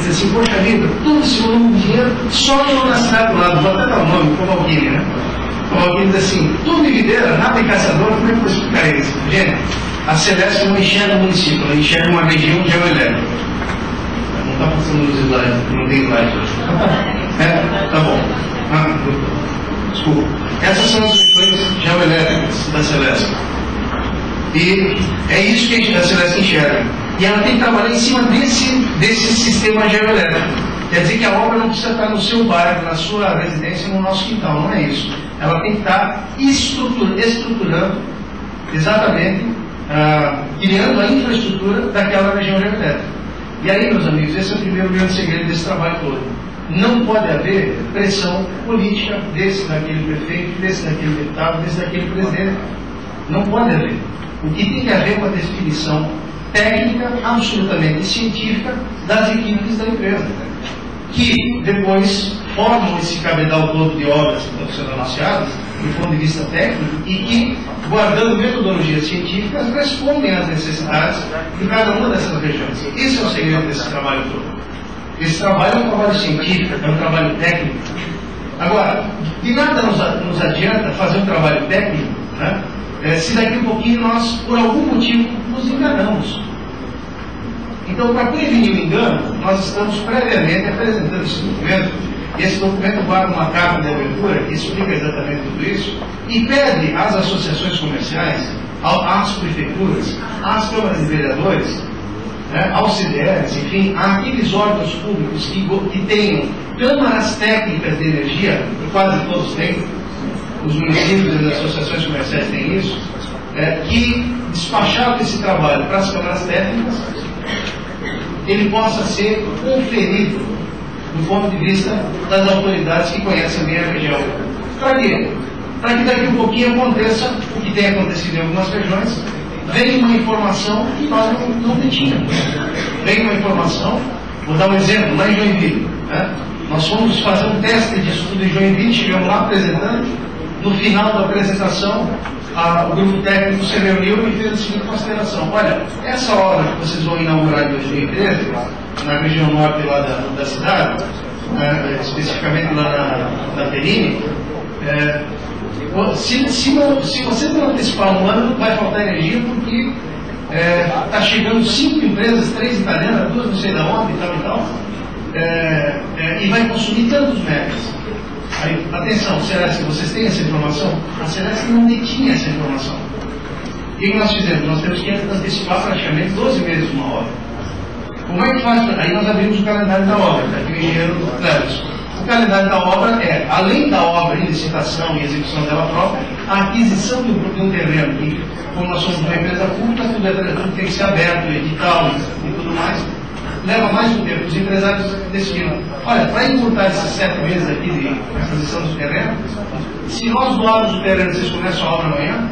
diz assim, poxa vida, tudo se volume de dinheiro só na cidade do lado, vou até dar o nome, Covalquini, né? Covalquini diz assim, tudo em videira, nada em caçador, como é que eu vou explicar isso? Gente, a Celeste não enxerga o município, ela enxerga uma região geoelétrica. Não está passando nos slides, não tem slide hoje. Tá bom. Desculpa. Essas são as regiões geoelétricas da Celeste. E é isso que a Celeste enxerga. E ela tem que trabalhar em cima desse sistema geoelétrico. Quer dizer que a obra não precisa estar no seu bairro, na sua residência, no nosso quintal. Não é isso. Ela tem que estar estruturando exatamente, criando a infraestrutura daquela região geoelétrica. E aí, meus amigos, esse é o primeiro grande segredo desse trabalho todo. Não pode haver pressão política desse daquele prefeito, desse daquele deputado, desse daquele presidente. Não pode haver. O que tem que haver é uma definição técnica, absolutamente científica, das equipes da empresa, que depois formam esse cabedal todo de obras que estão sendo anunciadas, do ponto de vista técnico, e que, guardando metodologias científicas, respondem às necessidades de cada uma dessas regiões. Esse é o segredo desse trabalho todo. Esse trabalho é um trabalho científico, é um trabalho técnico. Agora, de nada nos adianta fazer um trabalho técnico, né, se daqui a pouquinho nós, por algum motivo, nos enganamos. Então, para prevenir o engano, nós estamos previamente apresentando esse documento. Esse documento guarda uma carta de abertura que explica exatamente tudo isso e pede às associações comerciais, às prefeituras, às câmaras de vereadores, aos CDRs, enfim, àqueles órgãos públicos que tenham câmaras técnicas de energia, que quase todos têm, os municípios e as associações comerciais têm isso, que despachado esse trabalho para as câmaras técnicas, ele possa ser conferido do ponto de vista das autoridades que conhecem bem a região. Para quê? Para que daqui a pouquinho aconteça o que tem acontecido em algumas regiões, vem uma informação que nós não detínhamos. Vem uma informação, vou dar um exemplo, lá em Joinville. Nós fomos fazer um teste de estudo em Joinville, chegamos lá apresentando, no final da apresentação, o grupo técnico se reuniu e fez a seguinte consideração: olha, essa obra que vocês vão inaugurar em 2013, na região norte lá da cidade, especificamente lá na Perini, se você não antecipar um ano, vai faltar energia, porque está chegando 5 empresas, 3 italianas, 2 não sei da onde, e tal, e vai consumir tantos megas. Aí, atenção, Celeste, vocês têm essa informação? A Celeste não detinha essa informação. O que nós fizemos? Nós temos que antecipar praticamente 12 meses uma obra. Como é que faz? Aí nós abrimos o calendário da obra, que o engenheiro Cléris. O calendário da obra é, além da obra em licitação e execução dela própria, a aquisição de um terreno, que, como nós somos uma empresa pública, tudo tem que ser aberto, edital e tudo mais. Leva mais um tempo. Os empresários decidiram: olha, para encurtar esses 7 meses aqui de aquisição do terreno, se nós doarmos o terreno, vocês começam a obra amanhã.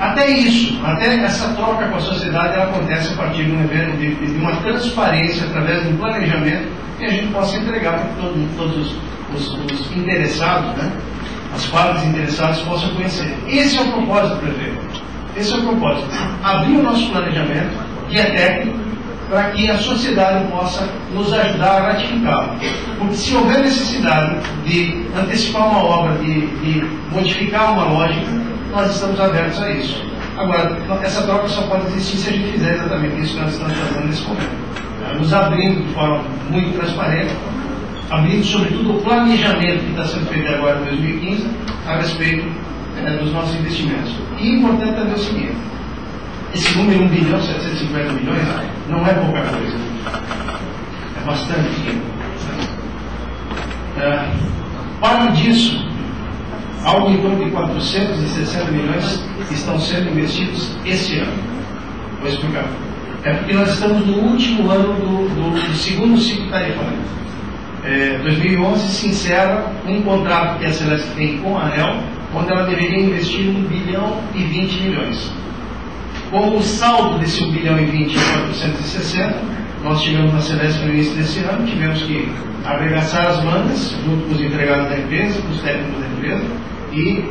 Até isso, até essa troca com a sociedade, ela acontece a partir de um evento, de uma transparência, através de um planejamento que a gente possa entregar para que todos os interessados, as partes interessadas possam conhecer. Esse é o propósito, prefeito. Esse é o propósito. Abrir o nosso planejamento, que é técnico, para que a sociedade possa nos ajudar a ratificá-lo. Porque se houver necessidade de antecipar uma obra, de modificar uma lógica, nós estamos abertos a isso. Agora, essa troca só pode existir se a gente fizer exatamente isso que nós estamos fazendo nesse momento. Nos abrindo de forma muito transparente, abrindo sobretudo o planejamento que está sendo feito agora em 2015 a respeito dos nossos investimentos. E importante também o seguinte: esse número 1 bilhão 750 milhões não é pouca coisa. É bastante dinheiro. Parte disso, algo em torno de 460 milhões estão sendo investidos esse ano. Vou explicar. É porque nós estamos no último ano do segundo ciclo tarifário. 2011 se encerra um contrato que a Celeste tem com a ANEEL, onde ela deveria investir 1 bilhão e 20 milhões. Com o saldo desse 1 bilhão e 20 a 460, nós chegamos na Celeste no início desse ano, tivemos que arregaçar as mangas, junto com os empregados da empresa, com os técnicos da empresa, e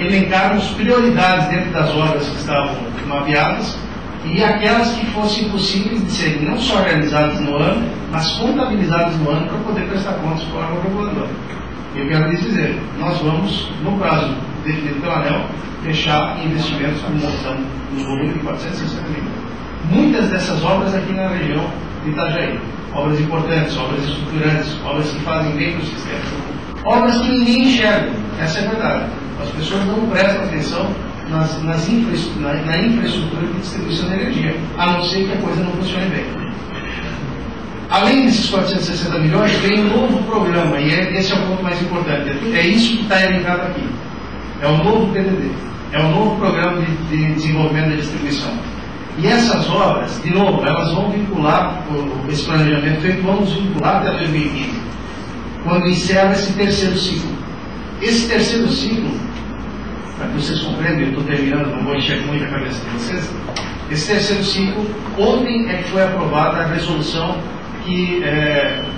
elencarmos prioridades dentro das obras que estavam mapeadas, e aquelas que fossem possíveis de serem não só realizadas no ano, mas contabilizadas no ano para poder prestar contas para o órgão regulador. Eu quero lhes dizer, nós vamos, no prazo definido pela ANEEL, fechar investimentos com montão no volume de 460 milhões. Muitas dessas obras aqui na região de Itajaí. Obras importantes, obras estruturantes, obras que fazem bem para o sistema. Obras que ninguém enxerga, essa é a verdade. As pessoas não prestam atenção na infraestrutura de distribuição de energia, a não ser que a coisa não funcione bem. Além desses 460 milhões, vem um novo programa, e esse é o ponto mais importante. É isso que está elencado aqui. É o novo PDD, é o novo Programa de Desenvolvimento da Distribuição. E essas obras, de novo, elas vão vincular, esse planejamento feito, vamos vincular até 2015, quando encerra esse terceiro ciclo. Esse terceiro ciclo, para que vocês compreendam, eu estou terminando, não vou encher muito a cabeça de vocês, esse terceiro ciclo, ontem é que foi aprovada a resolução que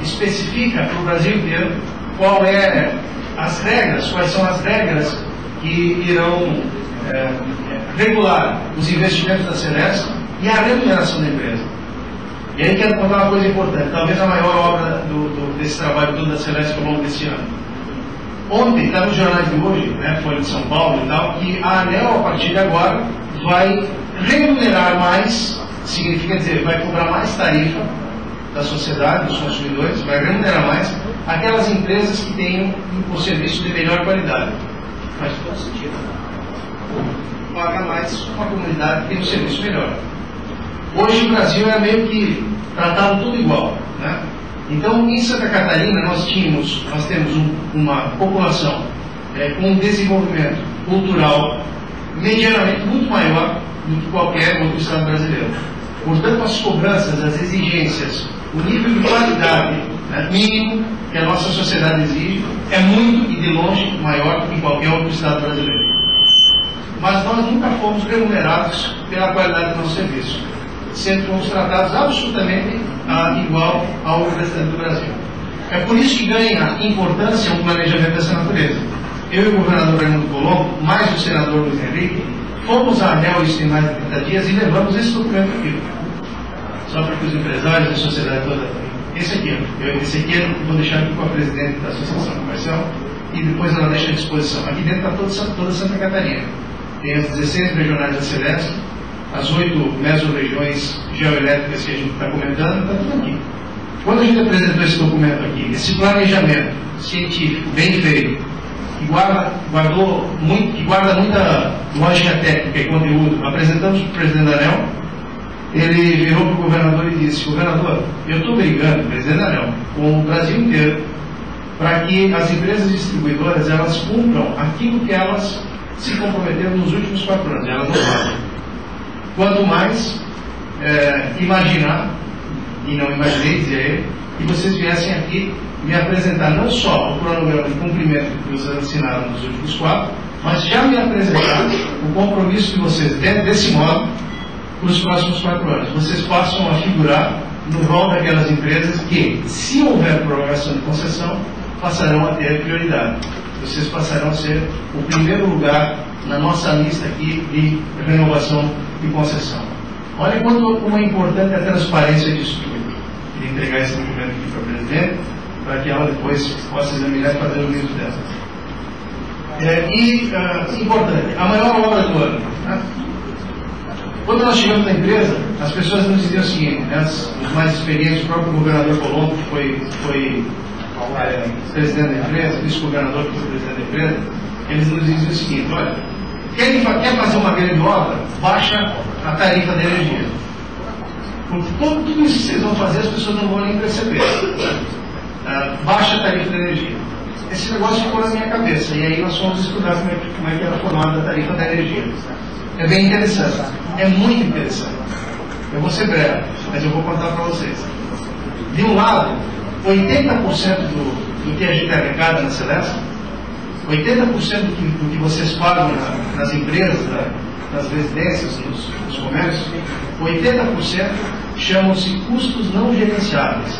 especifica para o Brasil inteiro quais são as regras que irão regular os investimentos da Celesc e a remuneração da empresa. E aí quero contar uma coisa importante, talvez a maior obra desse trabalho todo da Celesc ao longo desse ano. Ontem, está nos jornais de hoje, Folha de São Paulo e tal, que a ANEEL, a partir de agora, vai remunerar mais, significa dizer, vai cobrar mais tarifa da sociedade, dos consumidores, vai remunerar mais aquelas empresas que tenham o serviço de melhor qualidade. Faz todo sentido. Paga mais uma comunidade que tem um serviço melhor. Hoje o Brasil é meio que tratado tudo igual, né? Então, em Santa Catarina, nós temos uma população com um desenvolvimento cultural medianamente muito maior do que qualquer outro estado brasileiro. Portanto, as cobranças, as exigências, o nível de qualidade mínimo que a nossa sociedade exige é muito e de longe maior do que qualquer outro estado brasileiro. Mas nós nunca fomos remunerados pela qualidade do nosso serviço. Sempre fomos tratados absolutamente igual ao restante do Brasil. É por isso que ganha importância um planejamento dessa natureza. Eu e o governador Raimundo Colombo, mais o senador Luiz Henrique, fomos à ANEEL isso em mais de 30 dias e levamos esse documento aqui. Só para que os empresários e a sociedade toda. Esse aqui eu vou deixar aqui com a presidente da Associação Comercial e depois ela deixa à disposição. Aqui dentro está toda Santa Catarina. Tem as 16 regionais da Celesc, as 8 mesorregiões geoelétricas que a gente está comentando, está tudo aqui. Quando a gente apresentou esse documento aqui, esse planejamento científico bem feito, que guarda muita lógica técnica e conteúdo, apresentamos para o presidente da ANEEL, ele virou para o governador e disse: governador, eu estou brigando, presidente da ANEEL, com o Brasil inteiro, para que as empresas distribuidoras elas cumpram aquilo que elas se comprometeram nos últimos 4 anos, elas não fazem. Quanto mais imaginar, e não imaginei dizer ele, que vocês viessem aqui me apresentar não só o cronograma de cumprimento que vocês assinaram nos últimos 4, mas já me apresentar o compromisso de vocês, desse modo, para os próximos 4 anos. Vocês passam a figurar no rol daquelas empresas que, se houver prorrogação de concessão, passarão a ter prioridade. Vocês passarão a ser o primeiro lugar na nossa lista aqui de renovação de concessão. Olha como é importante a transparência disso tudo. Queria entregar esse documento aqui para a presidente, para que ela depois possa examinar e fazer o mesmo dela. Importante, a maior obra do ano. Né? Quando nós chegamos na empresa, as pessoas nos diziam o seguinte, os mais experientes, o próprio governador Colombo, que foi presidente da empresa, vice-governador que foi presidente da empresa, eles nos diziam o seguinte: olha, quer fazer uma grande obra, baixa a tarifa da energia. Porque tudo isso que vocês vão fazer, as pessoas não vão nem perceber. Baixa a tarifa da energia. Esse negócio ficou na minha cabeça, e aí nós fomos estudar como é que era formada a tarifa da energia. É bem interessante, é muito interessante. Eu vou ser breve, mas eu vou contar para vocês. De um lado, 80% do que a gente arrecada na Celesc, 80% do que vocês pagam nas empresas, nas residências, nos comércios, 80% chamam-se custos não gerenciáveis.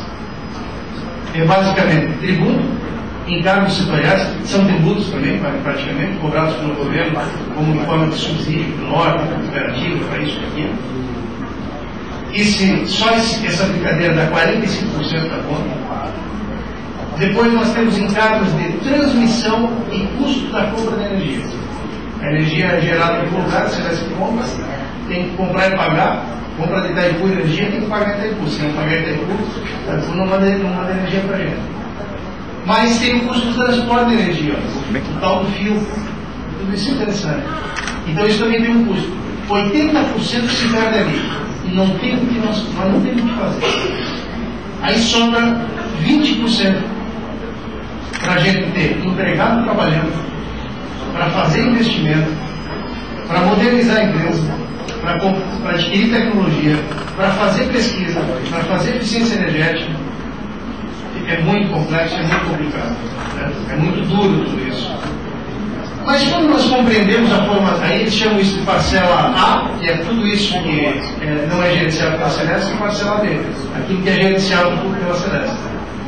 É basicamente tributo, encargos setoriais, são tributos também, praticamente, cobrados pelo governo como em forma de subsídio para o norte, para a cooperativa, para isso e aquilo. só essa brincadeira dá 45% da conta. Depois nós temos encargos de transmissão e custo da compra de energia. A energia é gerada em algum lugar, a Celesc compra, tem que comprar e pagar. Compra de Itaipu energia, tem que pagar Itaipu. Se não pagar Itaipu não manda energia para a gente. Mas tem o custo do transporte de energia, o tal do fio. Tudo isso é interessante. Então isso também tem um custo. 80% se perde ali. E não tem o que nós não temos o que fazer. Aí sobra 20% para a gente ter empregado trabalhando, para fazer investimento, para modernizar a empresa, para adquirir tecnologia, para fazer pesquisa, para fazer eficiência energética. É muito complexo, é muito complicado. Né? É muito duro tudo isso. Mas quando nós compreendemos a forma, aí eles chamam isso de parcela A, que é tudo isso que não é gerenciado pela Celesc, e parcela B, aquilo que é gerenciado pela Celesc.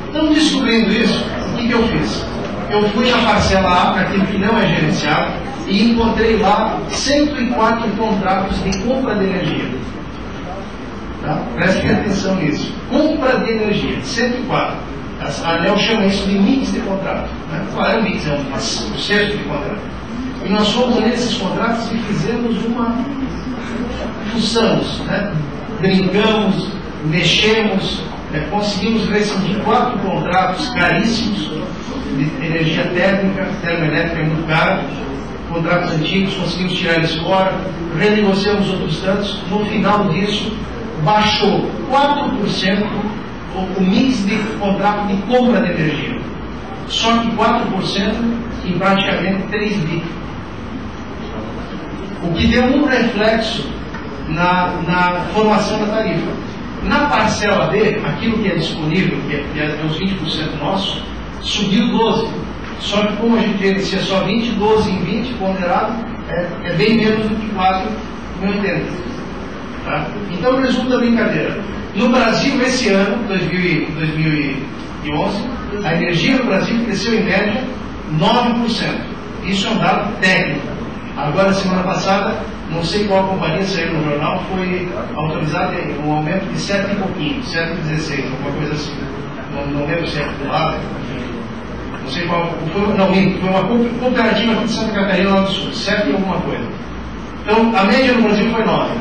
Então, descobrindo isso, o que eu fiz? Eu fui na parcela A, aquilo que não é gerenciado, e encontrei lá 104 contratos de compra de energia. Tá? Prestem atenção nisso. Compra de energia, 104. A ANEEL chama isso de mix de contrato. Né? Qual é o mix? É um conceito de contrato. E nós fomos nesses contratos e fizemos fuçamos, né? Brincamos, mexemos, conseguimos rescindir 4 contratos caríssimos de energia térmica, termoelétrica é muito caro, contratos antigos, conseguimos tirar eles fora, renegociamos outros tantos. No final disso, baixou 4% o mix de contrato de compra de energia. Só que 4% em praticamente 3 bi. O que deu um reflexo na formação da tarifa. Na parcela D, aquilo que é disponível, que é os 20% nosso, subiu 12%. Só que como a gente gerencia só 20, 12 em 20 ponderado, é bem menos do que 4 em 80. Tá? Então, resumo da brincadeira. No Brasil, esse ano, 2011, a energia no Brasil cresceu em média 9%. Isso é um dado técnico. Agora, semana passada, não sei qual companhia saiu no jornal, foi autorizado um aumento de 7 e pouquinho, 7,16, alguma coisa assim. Não lembro se é do lado, não sei qual. Foi uma cooperativa aqui de Santa Catarina, lá do Sul, 7 e alguma coisa. Então, a média no Brasil foi 9.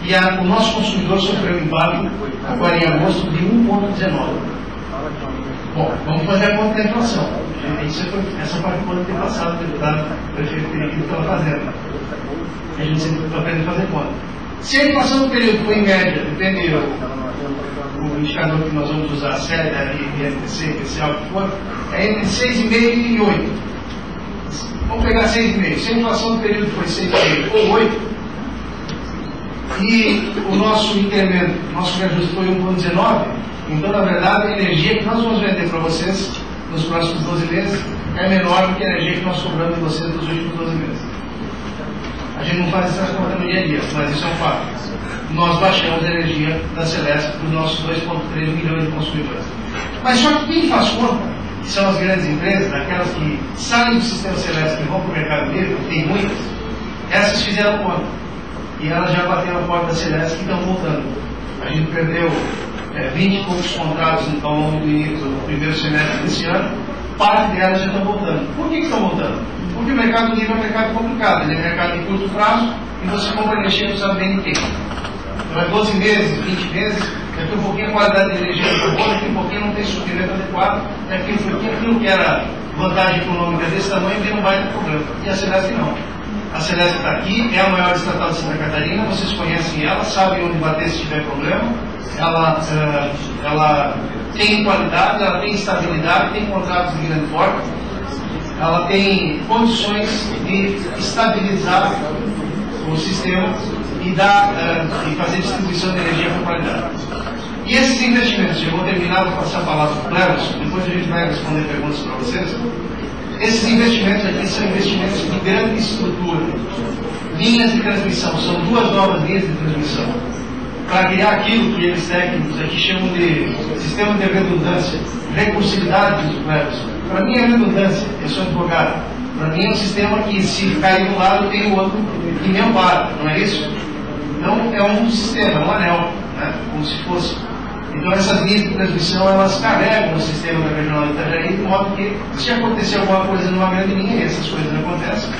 E o nosso consumidor sofreu um impacto agora em agosto de 1,19. Bom, vamos fazer a conta da inflação. Essa parte pode ter passado, o deputado prefeito teria que estava fazendo. A gente sempre aprende a fazer conta. Se a inflação do período foi em média, depende o indicador que nós vamos usar, a série da INPC, IPCA, o que for, é entre 6,5 e 8. Vamos pegar 6,5. Se a inflação do período foi 6,5 ou 8, e o nosso incremento, nosso reajuste foi 1,19, então, na verdade, a energia que nós vamos vender para vocês nos próximos 12 meses é menor do que a energia que nós cobramos de vocês nos últimos 12 meses. A gente não faz essa conta no dia a dia, mas isso é um fato. Nós baixamos a energia da Celesc para os nossos 2,3 milhões de consumidores. Mas só que quem faz conta, que são as grandes empresas, aquelas que saem do sistema Celesc e vão para o mercado livre, tem muitas, essas fizeram conta. E elas já bateram a porta da Celesc e estão voltando. A gente perdeu 20 e poucos contratos ao longo do primeiro semestre desse ano, parte delas já estão voltando. Por que estão voltando? Porque o mercado livre é um mercado complicado, ele é um mercado de curto prazo e você compra energia e não sabe bem de quem. Então é 12 meses, 20 meses, daqui um pouquinho a qualidade de energia está boa, daqui um pouquinho não tem suprimento adequado, daqui um pouquinho aquilo que era vantagem econômica desse tamanho vira um baita problema. E a Celesc não. A Celesc está aqui, é a maior estatal de Santa Catarina, vocês conhecem ela, sabem onde bater se tiver problema. Ela tem qualidade, ela tem estabilidade, tem contratos de grande porte, ela tem condições de estabilizar o sistema e fazer distribuição de energia com qualidade. E esses investimentos, eu vou terminar, vou passar a palavra para o Cleverson, depois a gente vai responder perguntas para vocês. Esses investimentos aqui são investimentos de grande estrutura. Linhas de transmissão, são 2 novas linhas de transmissão. Para criar aquilo que eles técnicos aqui chamam de sistema de redundância, recursividade dos Cleverson. Para mim é redundância, eu sou advogado. Para mim é um sistema que se cair do lado tem o outro que me ampara, não é isso? Então é um sistema, um anel. né? Como se fosse. Então essas linhas de transmissão, elas carregam o sistema da regional de Itajaí, de modo que, se acontecer alguma coisa numa grande linha, e essas coisas não acontecem,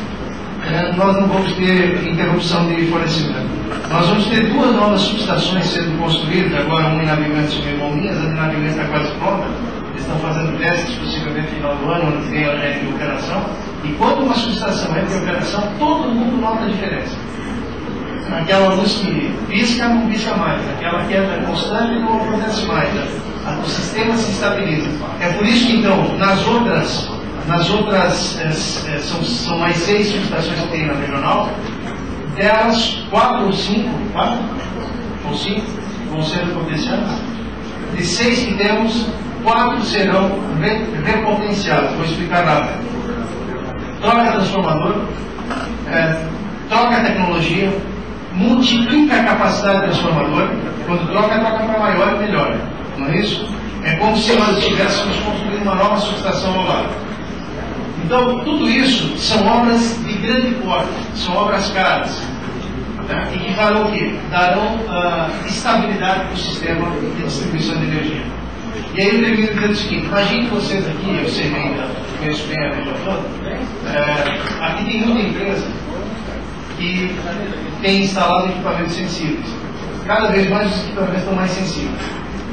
nós não vamos ter interrupção de fornecimento. Nós vamos ter 2 novas subestações sendo construídas, agora uma em Navegantes e uma em Bombinhas. A de Navegantes está quase pronta, eles estão fazendo testes, possivelmente no final do ano que vem ela já entra em operação, e quando uma subestação entra em operação, todo mundo nota a diferença. Aquela luz que pisca, não pisca mais, aquela queda constante não acontece mais, o sistema se estabiliza. É por isso que, então, nas outras são mais 6 subestações que tem na regional, delas 4 ou 5 vão ser potenciadas. De 6 que temos, 4 serão repotenciadas. Vou explicar rápido. Troca transformador, troca a tecnologia, multiplica a capacidade transformadora. Quando troca para maior e melhor. Não é isso? É como se nós estivéssemos construindo uma nova subestação ao lado. Então, tudo isso são obras de grande porte, são obras caras, né? E que farão o quê? Darão estabilidade para o sistema de distribuição de energia. E aí eu termino dizendo o seguinte: imagine vocês aqui, eu sei bem, conheço bem a região toda, aqui tem muita empresa que tem instalado equipamentos sensíveis. Cada vez mais os equipamentos estão mais sensíveis,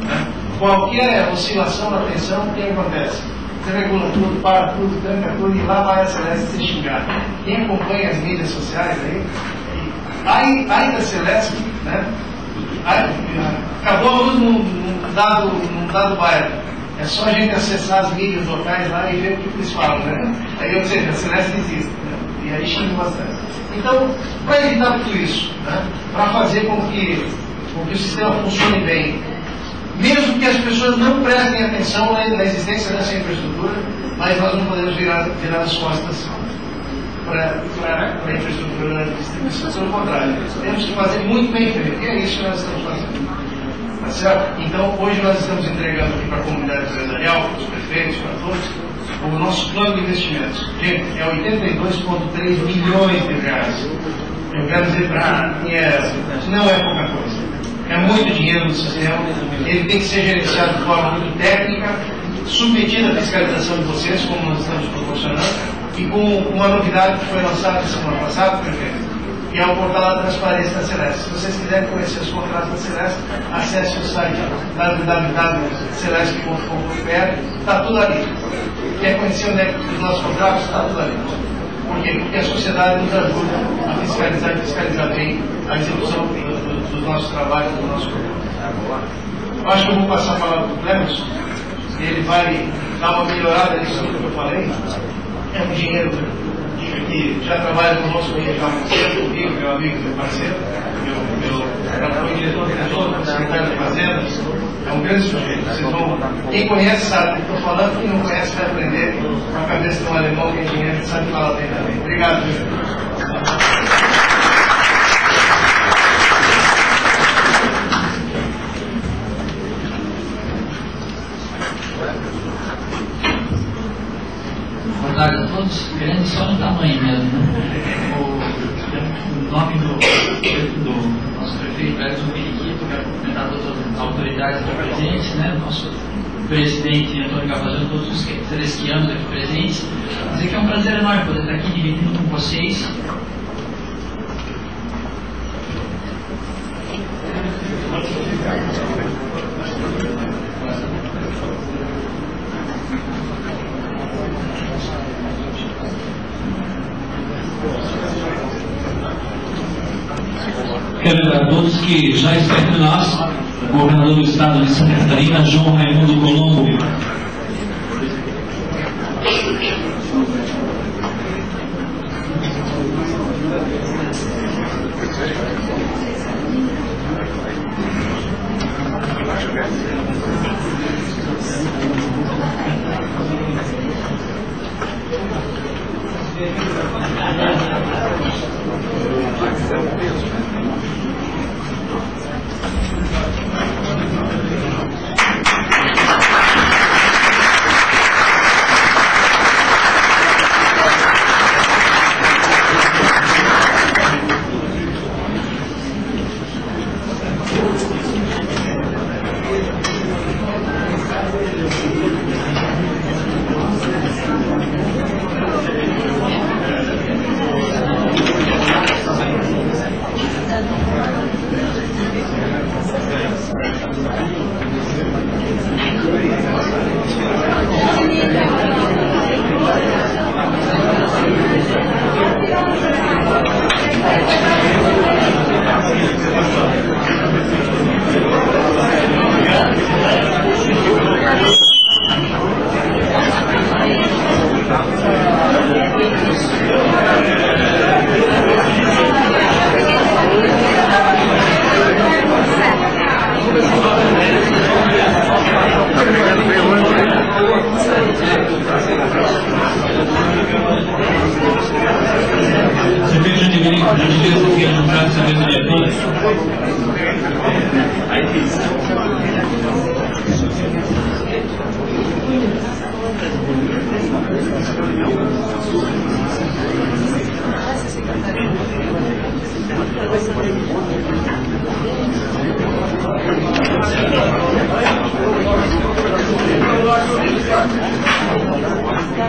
né? Qualquer oscilação na tensão, o que acontece? Você regula tudo, para tudo, tranca tudo, e lá vai a Celeste ser xingada. Quem acompanha as mídias sociais aí da Celeste, né? Acabou a luz num dado bairro. É só a gente acessar as mídias locais lá e ver o que eles falam, né? Aí, ou seja, a Celeste existe, né? E aí xinga bastante. Então, para evitar tudo isso, né? Para fazer com que o sistema funcione bem, mesmo que as pessoas não prestem atenção na existência dessa infraestrutura, mas nós não podemos virar as costas para a infraestrutura de distribuição. Pelo contrário, temos que fazer muito bem feito, e é isso que nós estamos fazendo. Tá certo? Então, hoje nós estamos entregando aqui para a comunidade empresarial, para os prefeitos, para todos, o nosso plano de investimentos. Gente, é 82,3 milhões de reais. Eu quero dizer para não é pouca coisa. É muito dinheiro no sistema, ele tem que ser gerenciado de forma muito técnica, submetido à fiscalização de vocês, como nós estamos proporcionando, e com uma novidade que foi lançada na semana passada, prefeito, que é o portal da transparência da Celeste. Se vocês quiserem conhecer os contratos da Celeste, acesse o site www.celeste.com.br, está tudo ali. Quer conhecer onde é que os nossos contratos? Está tudo ali. Por quê? Porque a sociedade nos ajuda a fiscalizar e fiscalizar bem a execução dos nossos trabalhos, do nosso programa. Eu acho que eu vou passar a palavra para o Clemens, ele vai dar uma melhorada nisso que eu falei. É um dinheiro que já trabalha conosco aqui já há muito tempo, comigo, meu amigo, meu parceiro, foi diretor de tesouro, secretário de Fazendas. É um grande sujeito. Vocês vão, quem conhece sabe o que estou falando, quem não conhece vai aprender com a cabeça de um alemão que é engenheiro que sabe falar bem também. Obrigado, gente. Boa tarde a todos. Grande só no tamanho mesmo, né? O nome do nosso prefeito, Edson Periquito, quero cumprimentar todas as autoridades aqui presentes, né? Nosso presidente Antônio Cavazão, todos os celestianos aqui presentes. Dizer que é um prazer enorme poder estar aqui dividindo com vocês. Quero lembrar a todos que já está entre nós o governador do estado de Santa Catarina, João Raimundo Colombo.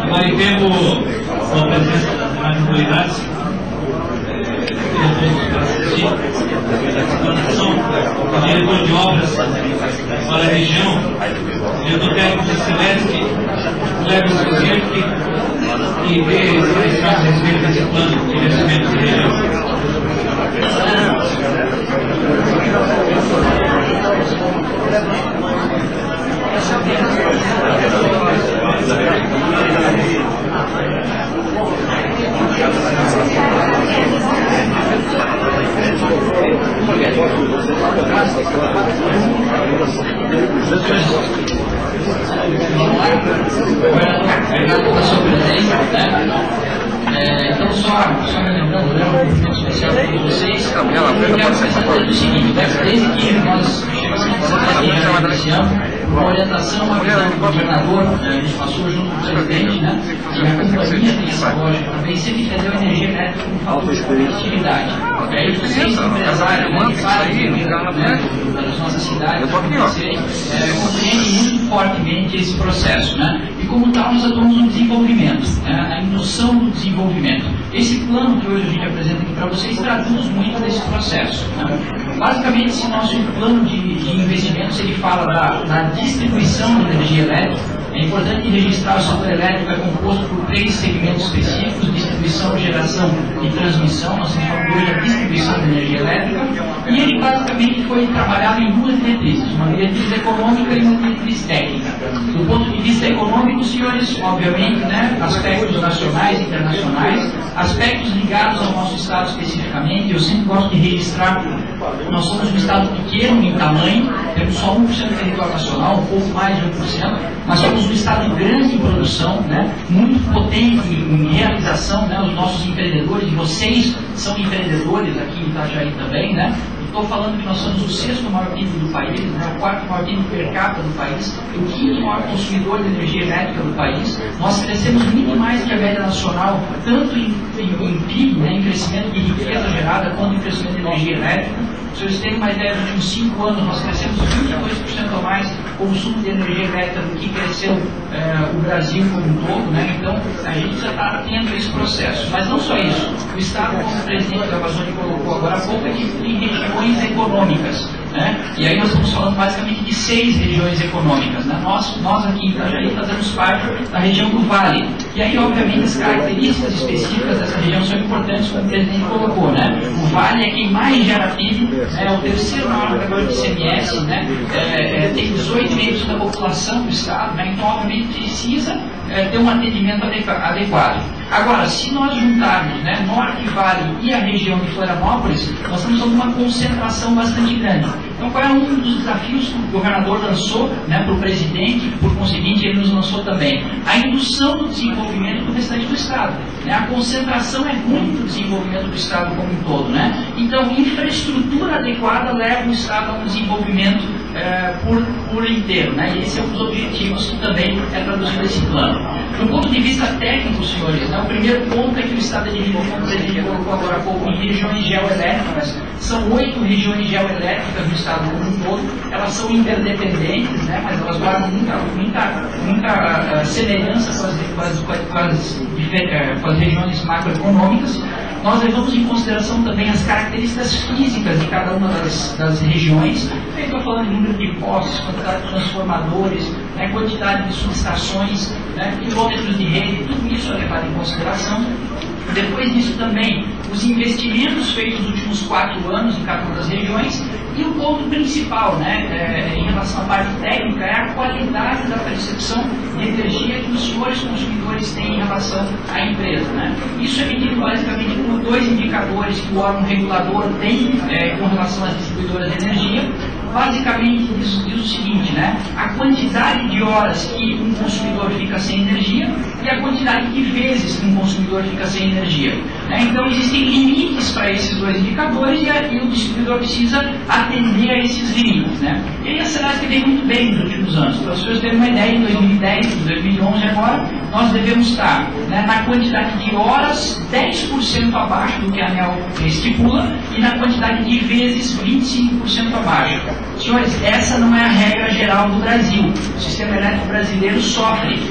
Agora, em tempo com a presença das demais autoridades, o diretor de obras para a região, o diretor técnico da Celesc, o Léo Suzette, que vê esse caso a respeito desse plano de investimento da região. Obrigado pela sua presença, né? Então, só me lembrando, um movimento especial para vocês. Eu quero dizer o seguinte, desde que nós chegamos esse ano, uma orientação, uma visão do governador, a gente passou junto com o presidente, né? E a companhia tem essa lógica também, sempre entendeu a energia elétrica como fator de competitividade. E aí vocês, empresários, né, que fazem das nossas cidades, compreendem muito fortemente esse processo, né? E como tal, nós atuamos no desenvolvimento, né? A indução do desenvolvimento. Esse plano que hoje a gente apresenta aqui para vocês traduz muito desse processo, né? Basicamente, esse nosso plano de investimentos, ele fala da distribuição de energia elétrica. É importante registrar o setor elétrico é composto por 3 segmentos específicos: distribuição, geração e transmissão. Nós estamos falando hoje da distribuição de energia elétrica. E ele basicamente foi trabalhado em 2 diretrizes: uma diretriz econômica e uma diretriz técnica. Do ponto de vista econômico, senhores, obviamente, né, aspectos nacionais e internacionais, aspectos ligados ao nosso estado especificamente. Eu sempre gosto de registrar, nós somos um estado pequeno em tamanho, temos só 1% do território nacional, um pouco mais de 1%, mas somos um estado grande em produção, né, muito potente em realização, né, os nossos empreendedores, e vocês são empreendedores aqui em Itajaí também, né. Estou falando que nós somos o 6º maior PIB do país, né, o 4º maior PIB per capita do país, o 5º maior consumidor de energia elétrica do país. Nós crescemos muito mais que a média nacional, tanto em PIB, né, em crescimento de riqueza gerada, quanto em crescimento de energia elétrica. Se vocês terem uma ideia, nos últimos 5 anos nós crescemos 22% a mais consumo de energia elétrica do que cresceu o Brasil como um todo, né? Então a gente já está tendo esse processo. Mas não só isso, o Estado, como o presidente da Amazônia colocou agora há pouco, é que tem regiões econômicas, né? E aí nós estamos falando basicamente de 6 regiões econômicas, né? Nós aqui em Itajaí fazemos parte da região do Vale. E aí, obviamente, as características específicas dessa região são importantes, como o presidente colocou, né? O Vale é quem mais gera PIB, é o 3º maior pagador de ICMS, né? Tem 18% da população do Estado, né? Então, obviamente, precisa ter um atendimento adequado. Agora, se nós juntarmos, né, Norte Vale e a região de Florianópolis, nós estamos com uma concentração bastante grande. Então, qual é um dos desafios que o governador lançou, né, para o presidente, por conseguinte, ele nos lançou também? A indução do desenvolvimento do restante do Estado. Né? A concentração é ruim do desenvolvimento do Estado como um todo. Né? Então, infraestrutura adequada leva o Estado a um desenvolvimento por inteiro. Né? E esse é um dos objetivos que também é traduzido nesse plano. Do ponto de vista técnico, senhores, né, o primeiro ponto é que o Estado é dividido, como o presidente colocou agora há pouco, em regiões geoelétricas. São 8 regiões geoelétricas no Estado como um todo. Elas são interdependentes, né, mas elas guardam muita semelhança com as regiões macroeconômicas. nós levamos em consideração também as características físicas de cada uma das regiões. Eu estou falando de número de postes, quantidade de transformadores, né, quantidade de subestações, né, quilômetros de rede, tudo isso é levado em consideração. Depois disso também, os investimentos feitos nos últimos 4 anos em cada uma das regiões. E o ponto principal, né, em relação à parte técnica, é a qualidade da percepção de energia que os senhores consumidores têm em relação à empresa. Né? Isso é medido basicamente por 2 indicadores que o órgão regulador tem com relação às distribuidoras de energia. Basicamente diz o seguinte, né? A quantidade de horas que um consumidor fica sem energia e a quantidade de vezes que um consumidor fica sem energia. Então existem limites para esses 2 indicadores e o distribuidor precisa atender a esses limites. Né? E a Celesc vem muito bem nos últimos anos. Para as pessoas terem uma ideia, em 2010, 2011 agora, nós devemos estar, né, na quantidade de horas 10% abaixo do que a ANEEL estipula e na quantidade de vezes 25% abaixo. Senhores, essa não é a regra geral do Brasil. O sistema elétrico brasileiro sofre.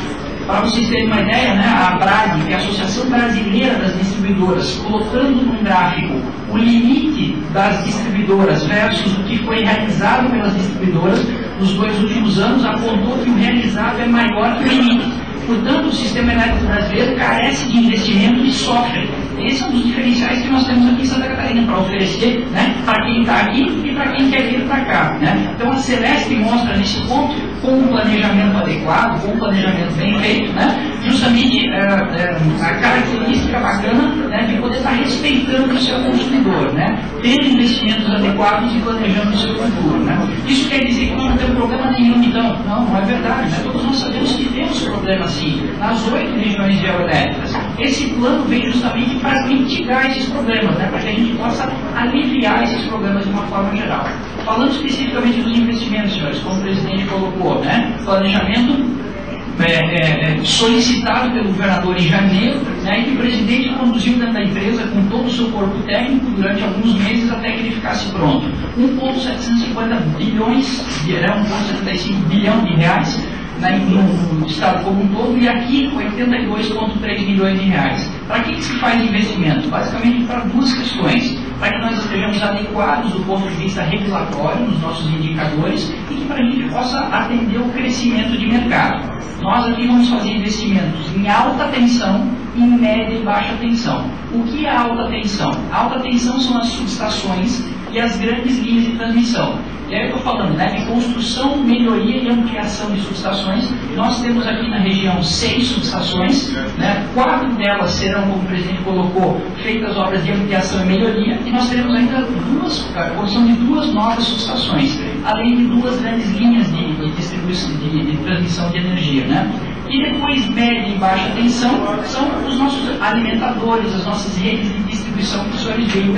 Para vocês terem uma ideia, né, a ABRAD, que é a Associação Brasileira das Distribuidoras, colocando num gráfico o limite das distribuidoras versus o que foi realizado pelas distribuidoras nos 2 últimos anos, apontou que o realizado é maior que o limite. Portanto, o sistema elétrico brasileiro carece de investimento e sofre. Esse é um dos diferenciais que nós temos aqui em Santa Catarina para oferecer, né, para quem está aqui e para quem quer vir para cá. Né? Então a Celesc mostra nesse ponto, com um planejamento adequado, com um planejamento bem feito, né, justamente a característica bacana, né, de poder estar respeitando o seu consumidor, né, ter investimentos adequados e planejando o seu futuro. Né? Isso quer dizer que nós não temos problema nenhum, então? Não é verdade. Né? Todos nós sabemos que temos problema sim, nas 8 regiões geoelétricas. Esse plano vem justamente para mitigar esses problemas, né, para que a gente possa aliviar esses problemas de uma forma geral. Falando especificamente dos investimentos, senhores, como o presidente colocou, né, planejamento solicitado pelo governador em janeiro, né, e que o presidente conduziu dentro da empresa com todo o seu corpo técnico durante alguns meses até que ele ficasse pronto. 1,750 bilhões, 1,75 bilhão de reais, no estado como um todo, e aqui 82,3 milhões de reais. Para que se faz investimento? Basicamente para 2 questões. Para que nós estejamos adequados do ponto de vista regulatório nos nossos indicadores e que para a gente possa atender o crescimento de mercado. Nós aqui vamos fazer investimentos em alta tensão, em média e baixa tensão. O que é alta tensão? Alta tensão são as subestações e as grandes linhas de transmissão. E aí eu estou falando, né, de construção, melhoria e ampliação de subestações. Nós temos aqui na região 6 subestações, né, 4 delas serão, como o presidente colocou, feitas obras de ampliação e melhoria, e nós teremos ainda a construção de 2 novas subestações, além de 2 grandes linhas de distribuição, de transmissão de energia. Né? E depois, média e baixa tensão, são os nossos alimentadores, as nossas redes de distribuição que os senhores veem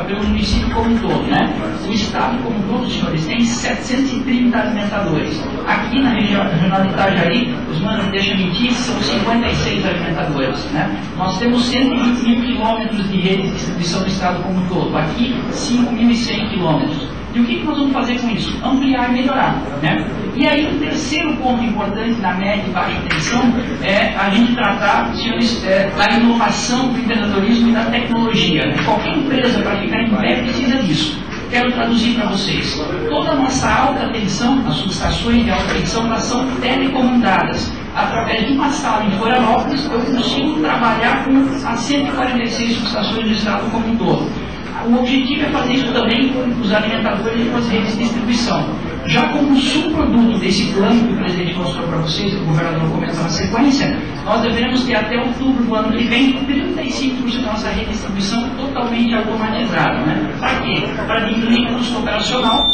pelo município como um todo. Né? O estado como um todo, senhores, tem 730 alimentadores. Aqui na região de Itajaí, os manos não deixam mentir, são 56 alimentadores. Né? Nós temos 120 mil quilômetros de rede de distribuição do estado como um todo. Aqui, 5.100 quilômetros. E o que nós vamos fazer com isso? Ampliar e melhorar. Né? E aí, o terceiro ponto importante na média e baixa tensão é a gente tratar, senhores, da inovação, do empreendedorismo e da tecnologia. Né? Qualquer empresa, para ficar em pé, precisa disso. Quero traduzir para vocês. Toda a nossa alta tensão, as subestações de alta tensão, elas são telecomandadas. Através de uma sala em Florianópolis, eu consigo trabalhar com as 146 subestações do estado como um todo. O objetivo é fazer isso também com os alimentadores e com as redes de distribuição. Já como um subproduto desse plano que o presidente mostrou para vocês, que o governador comentou na sequência, nós devemos ter até outubro do ano que vem 35% da nossa rede de distribuição totalmente automatizada. Né? Para quê? Para diminuir o custo operacional,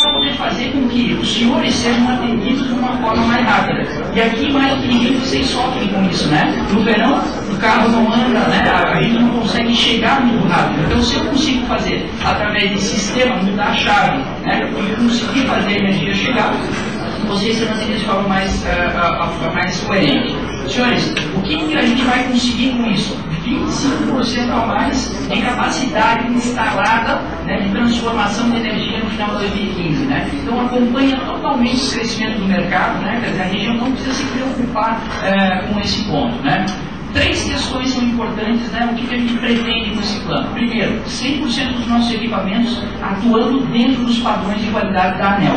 para poder fazer com que os senhores sejam atendidos de uma forma mais rápida. E aqui, mais do que ninguém, vocês sofrem com isso, né? No verão, o carro não anda, né? A gente não consegue chegar muito rápido. Então, se eu consigo fazer, através desse sistema, mudar a chave, né? E conseguir fazer a energia chegar, vocês serão atendidos de forma mais coerente. Senhores, o que a gente vai conseguir com isso? 25% a mais de capacidade instalada, né, de transformação de energia no final de 2015. Né? Então acompanha totalmente o crescimento do mercado, né? Quer dizer, a região não precisa se preocupar com esse ponto. Né? Três questões são importantes, né? O que a gente pretende com esse plano? Primeiro, 100% dos nossos equipamentos atuando dentro dos padrões de qualidade da ANEEL.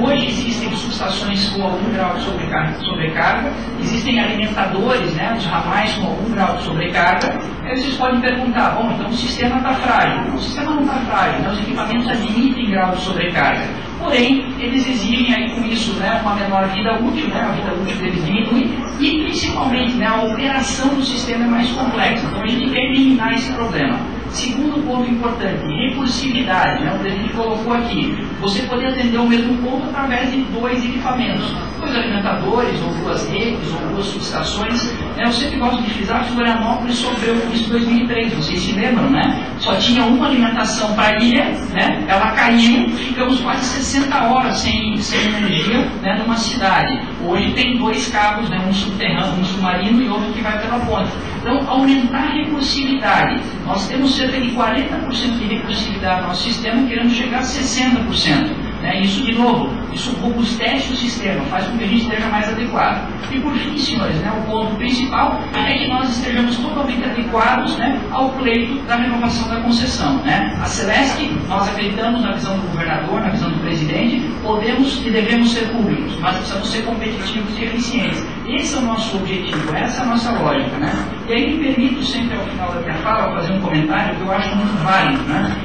Hoje existem subestações com algum grau de sobrecarga, existem alimentadores, né, os ramais com algum grau de sobrecarga. Aí vocês podem perguntar, bom, então o sistema está frágil. O sistema não está frágil, né? Os equipamentos admitem grau de sobrecarga. Porém, eles exigem aí com isso, né, uma menor vida útil, né, a vida útil deles diminui, e principalmente, né, a operação do sistema é mais complexa. Então a gente quer eliminar esse problema. Segundo ponto importante, recursividade, né, o presidente colocou aqui, você poder atender o mesmo ponto através de dois equipamentos, dois alimentadores, ou duas redes, ou duas subestações. Eu sempre gosto de frisar que Florianópolis sofreu com isso em 2003, vocês se lembram, né? Só tinha uma alimentação para a ilha, né? Ela caiu, ficamos quase 60 horas sem energia, né, numa cidade. Hoje tem dois cabos, né, um subterrâneo, um submarino e outro que vai pela ponte. Então, aumentar a recursividade. Nós temos cerca de 40% de recursividade no nosso sistema, querendo chegar a 60%. Isso, de novo, isso robustece o sistema, faz com que a gente esteja mais adequado. E por fim, senhores, né, o ponto principal é que nós estejamos totalmente adequados, né, ao pleito da renovação da concessão. Né? A Celesc, nós acreditamos na visão do governador, na visão do presidente, podemos e devemos ser públicos, mas precisamos ser competitivos e eficientes. Esse é o nosso objetivo, essa é a nossa lógica. Né? E aí me permito sempre, ao final da minha fala, fazer um comentário que eu acho muito válido. Né?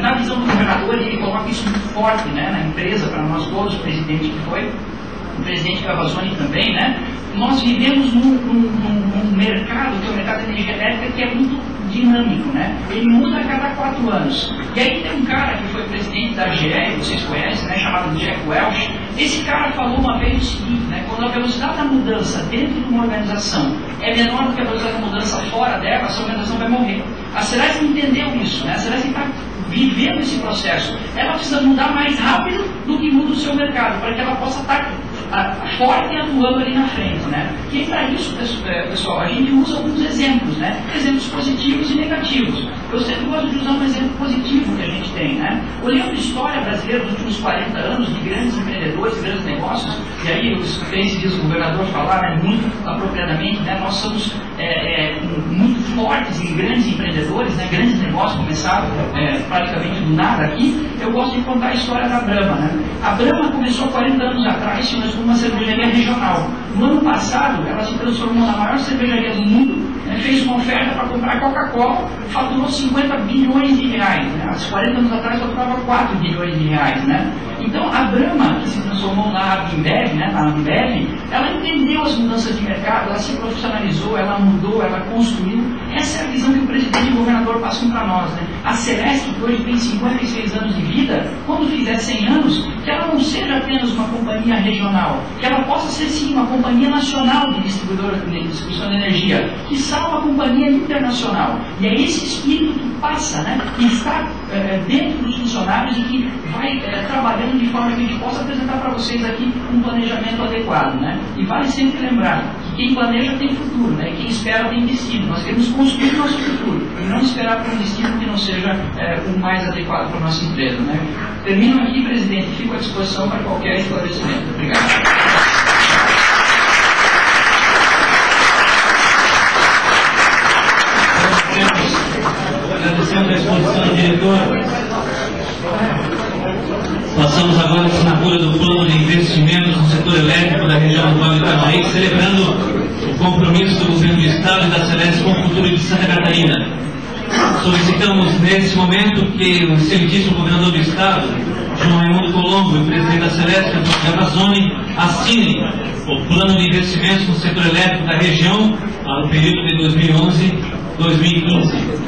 Na visão do governador, ele coloca isso muito forte, né, na empresa, para nós todos, o presidente que foi, o presidente Cavazzoni também, né? Nós vivemos num mercado, que é o mercado de energia elétrica, que é muito dinâmico, né? Ele muda a cada 4 anos. E aí tem um cara que foi presidente da GE, vocês conhecem, né, chamado Jack Welch. Esse cara falou uma vez o seguinte, né, quando a velocidade da mudança dentro de uma organização é menor do que a velocidade da mudança fora dela, essa organização vai morrer. A Celesc entendeu isso, né? A Celesc está vivendo esse processo. Ela precisa mudar mais rápido do que muda o seu mercado, para que ela possa estar forte e atuando ali na frente, né? E para isso, pessoal, a gente usa alguns exemplos, né? Exemplos positivos e negativos. Eu sempre gosto de usar um exemplo positivo que a gente tem, né? Olhando a história brasileira dos últimos 40 anos de grandes empreendedores, grandes negócios, e aí os 3 dias o governador falar, né, muito apropriadamente, né? Nós somos muito fortes em grandes empreendedores, né? Grandes negócios começaram praticamente do nada aqui. Eu gosto de contar a história da Brahma, né? A Brahma começou 40 anos atrás, como uma cervejaria regional. No ano passado, ela se transformou na maior cervejaria do mundo, né, fez uma oferta para comprar Coca-Cola, faturou 50 bilhões de reais. Né? Há 40 anos atrás, faturava 4 bilhões de reais. Né? Então, a Brahma, que se transformou na Ambev, né, na Ambev, ela entendeu as mudanças de mercado, ela se profissionalizou, ela mudou, ela construiu. Essa é a visão que o presidente e o governador passam para nós. Né? A Celesc, que hoje tem 56 anos de vida, quando fizer 100 anos, que ela não seja apenas uma companhia regional, que ela possa ser sim uma companhia nacional de distribuição de energia, que seja uma companhia internacional. E é esse espírito que passa, né, que está dentro dos funcionários e que vai trabalhando de forma que a gente possa apresentar para vocês aqui um planejamento adequado. Né? E vale sempre lembrar que quem planeja tem futuro, né? Quem espera tem destino. Nós queremos construir nosso futuro e não esperar por um destino que não seja o mais adequado para a nossa empresa. Né? Termino aqui, presidente, fico à disposição para qualquer esclarecimento. Obrigado. Agradecendo a exposição do diretor. Passamos agora a assinatura do plano de investimentos no setor elétrico da região do Vale do Itajaí, celebrando o compromisso do governo do Estado e da Celesc com o futuro de Santa Catarina. Solicitamos nesse momento que o excelentíssimo governador do Estado, João Raimundo Colombo, e o presidente da Celesc, Antônio Cavazzoni, assinem o plano de investimentos no setor elétrico da região para o período de 2011-2015.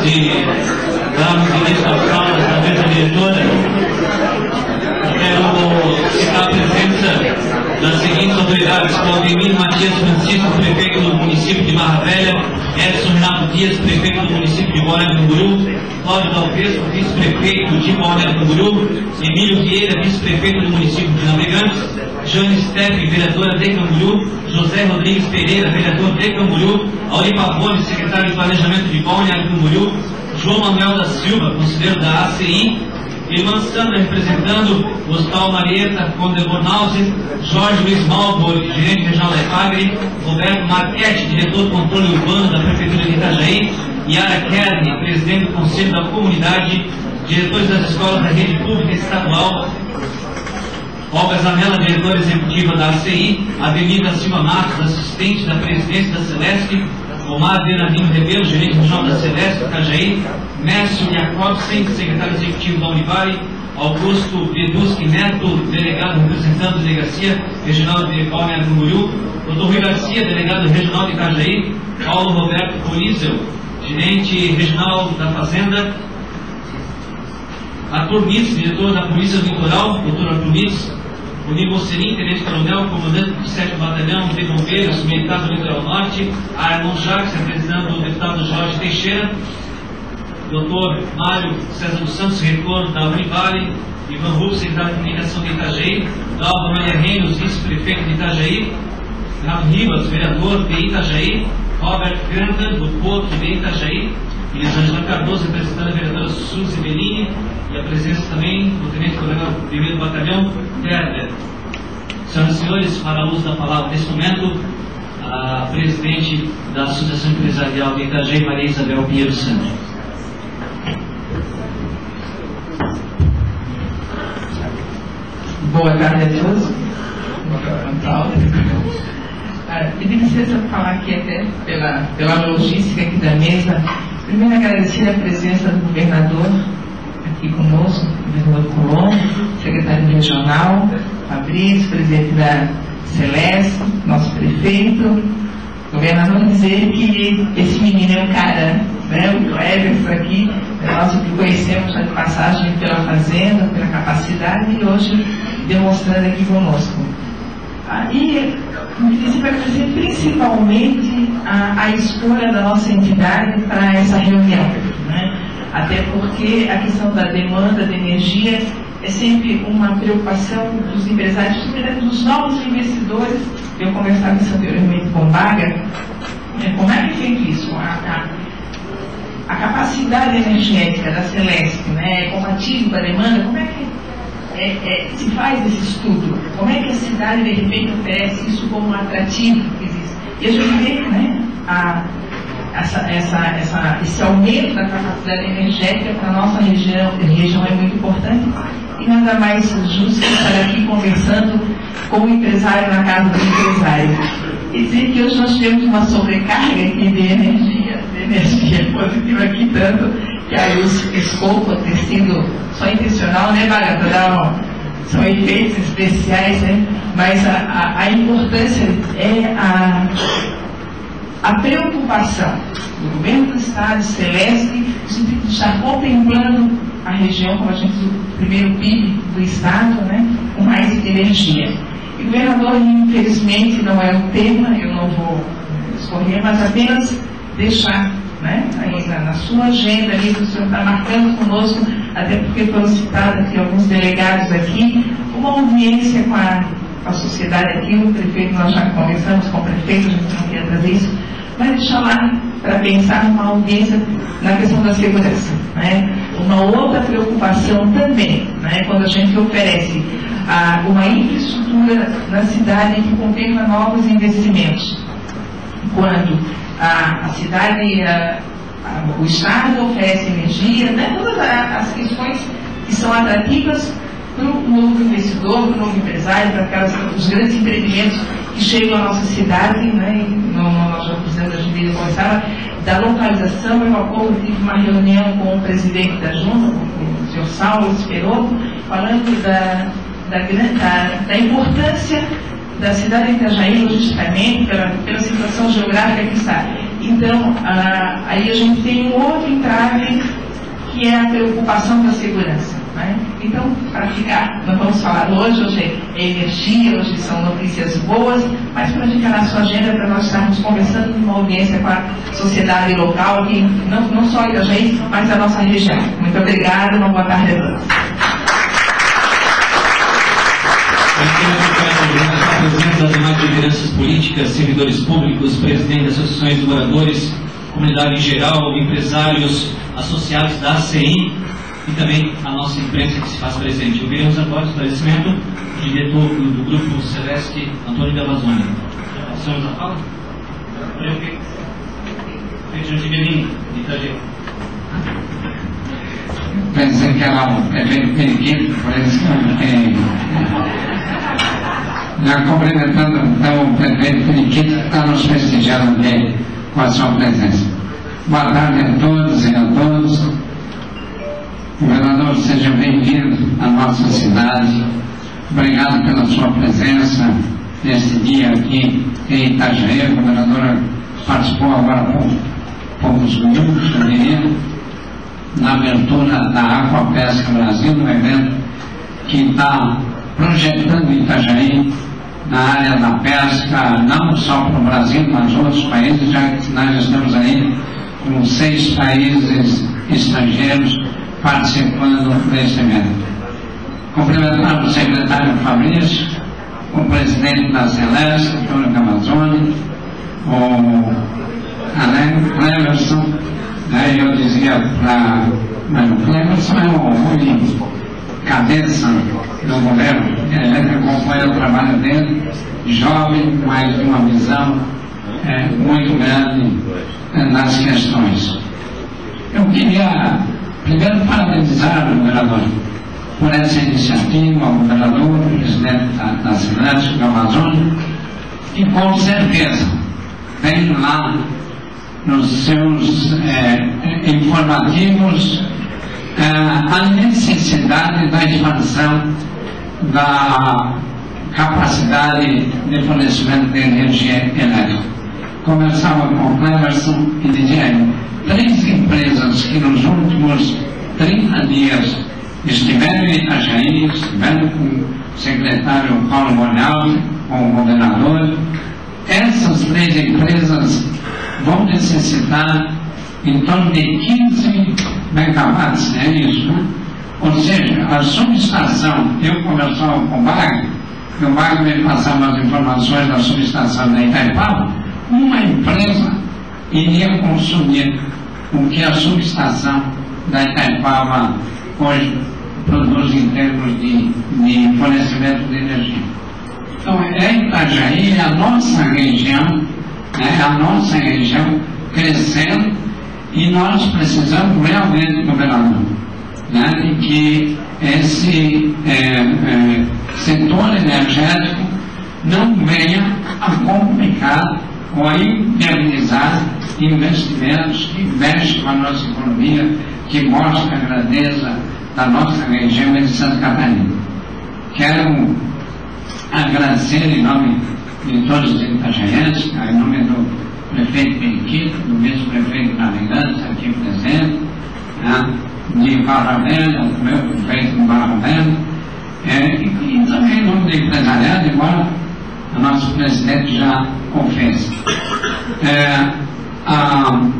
de darmos início às aulas da mesa diretora, quero citar a presença das seguintes autoridades: Claudemir Matias Francisco, prefeito do município de Barra Velha; Edson Renato Dias, prefeito do município de Balneário Camboriú; Cláudio Dalvesco, vice-prefeito de Balneário Camboriú; Emílio Vieira, vice-prefeito do município de Navegantes; Jane Steppe, vereadora de Camboriú; José Rodrigues Pereira, vereador de Camboriú; Auri Pavone, secretário de Planejamento de Balneário Camboriú; João Manuel da Silva, conselheiro da ACI; Irmã Sandra, representando o Hospital Marieta Conde Bornhausen; Jorge Luiz Malborg, gerente regional da EPAGRE; Roberto Marchetti, diretor do controle urbano da Prefeitura de Itajaí; Yara Kern, presidente do Conselho da Comunidade; diretores das escolas da rede pública estadual; Olga Zanella, diretora executiva da ACI; Ademir da Silva Matos, assistente da presidência da Celeste; Omar Bernardino Rebelo, gerente regional da Celeste, Itajaí; Mércio Jacobsen, secretário executivo da Univale; Augusto Beduski Neto, delegado representando a Delegacia Regional de Balneário Camboriú; Dr. Rui Garcia, delegado regional de Itajaí; Paulo Roberto Polizel, gerente regional da Fazenda; Arthur Mitz, diretor da Polícia Litoral, Dr. Arthur Mitz; Rodrigo Selim, tenente-coronel, comandante do 7º Batalhão de Bombeiros Militar do Litoral Norte; Arnon Jacques, representando o deputado Jorge Teixeira; Dr. Mário César dos Santos, reitor da Univale; Ivan Rubens, secretário de Comunicação de Itajaí; Dalva Maria Reinos, vice-prefeito de Itajaí; Renato Ribas, vereador de Itajaí; Robert Granda, do Porto de Itajaí; Elisângela Cardoso, representando a vereadora Suzy Bellini, e a presença também do tenente-coronel do 1º Batalhão, Herder. Senhoras e senhores, para a luz da palavra, nesse momento, a presidente da Associação Empresarial de Itajaí, Maria Isabel Pinheiro Santos. Boa tarde a todos. Pedi licença para falar aqui até pela logística aqui da mesa. Primeiro, agradecer a presença do governador aqui conosco, o governador Colombo, secretário regional, Fabrício, presidente da Celeste, nosso prefeito. Governador, dizer que esse menino é um cara, né, o Everson aqui, nós que conhecemos já de passagem pela fazenda, pela capacidade, e hoje demonstrando aqui conosco. E me disse para agradecer principalmente a escolha da nossa entidade para essa reunião, né? Até porque a questão da demanda de energia é sempre uma preocupação dos empresários, sobretudo dos novos investidores. Eu conversava anteriormente com o Baga, como é que é feito isso? A capacidade energética da Celeste, né, é compatível com a demanda? Como é que se faz esse estudo? Como é que a cidade, de repente, oferece isso como um atrativo que existe? E a gente vê, né, esse aumento da capacidade energética para a nossa região é muito importante, e nada mais justo que estar aqui conversando com o empresário na casa do empresário. E dizer que hoje nós tivemos uma sobrecarga aqui de energia positiva aqui, tanto que a luz escopa ter sido só intencional, né, Baga, para dar são efeitos especiais, né? Mas a importância é a preocupação do governo do Estado, Celeste, no sentido de estar contemplando a região como a gente diz, o primeiro PIB do Estado, né, com mais energia. E o governador, infelizmente, não é o tema, eu não vou escorrer, mas apenas deixar, né, aí na sua agenda, ali, que o senhor está marcando conosco, até porque foram citados aqui alguns delegados aqui, uma audiência com a sociedade aqui, o prefeito, nós já conversamos com o prefeito, a gente não quer trazer isso, mas deixar lá para pensar numa audiência na questão da segurança, né? Uma outra preocupação também, né, quando a gente oferece uma infraestrutura na cidade que contempla novos investimentos, quando a cidade, o Estado oferece energia, né, todas as questões que são atrativas para o novo investidor, para o novo empresário, para os grandes empreendimentos que chegam à nossa cidade, né? Nós já fizemos, a gente conversava da localização. Eu há pouco tive uma reunião com o presidente da Junta, o senhor Saulo Esperoto, falando da importância da cidade de Itajaí, logisticamente, pela situação geográfica que está. Então, aí a gente tem um outro entrave, que é a preocupação da segurança. Né? Então, para ficar, nós vamos falar hoje é energia, hoje são notícias boas, mas para ficar na sua agenda, para nós estarmos conversando numa audiência com a sociedade local, que não só da gente, mas da nossa região. Muito obrigada, uma boa tarde a todos. Presidente das demais lideranças políticas, servidores públicos, presidente das associações de moradores, comunidade em geral, empresários, associados da ACI e também a nossa imprensa que se faz presente. Ouviremos agora o esclarecimento do diretor do Grupo Celeste, Antônio Gavazoni. Passamos a fala? Prefeito Givelin, de Itajaí. Pensei que era um prefeito periquito, por isso que já cumprimentando então o prefeito periquito que está nos prestigiando aqui com a sua presença. Boa tarde a todos e a todos. Governador, seja bem-vindo à nossa cidade. Obrigado pela sua presença neste dia aqui em Itajaí. A governadora participou agora por poucos minutos, eu diria, na abertura da Aquapesca Brasil, um evento que está projetando Itajaí na área da pesca, não só para o Brasil, mas outros países, já que nós estamos aí com 6 países estrangeiros participando desse evento. Cumprimentar o secretário Fabrício, o presidente da Celeste, Antônio Gavazoni, o Cleverson. Aí eu dizia para o Cleverson é o cabeça do governo, ele acompanha o trabalho dele, jovem, mas de uma visão muito grande nas questões. Eu queria primeiro parabenizar o governador por essa iniciativa, o governador, o presidente da Celeste, o Gavazoni, e com certeza vem lá nos seus informativos a necessidade da expansão da capacidade de fornecimento de energia elétrica. Conversava com o Cleverson e dizia 3 empresas que nos últimos 30 dias estiveram em Itajaí, estiveram com o secretário Paulo Bonaldi, com o governador. Essas 3 empresas vão necessitar em torno de 15 megawatts, é isso, né? Ou seja, a subestação, eu conversava com o Wagner, e o Wagner me passava as informações da subestação da Itaipava, uma empresa iria consumir o que a subestação da Itaipava hoje produz em termos de fornecimento de energia. Então, Itajaí é a nossa região, crescendo, e nós precisamos realmente, governador, de que esse setor energético não venha a complicar ou a inviabilizar investimentos que mexem com a nossa economia, que mostram a grandeza da nossa região de Santa Catarina. Quero agradecer em nome de todos os itajaienses, em nome do prefeito Periquito, do vice-prefeito Navegantes, aqui presente, de Barra Velha, do meu prefeito de Barra Velha, e também em nome do empresariado, embora o nosso presidente já o fez.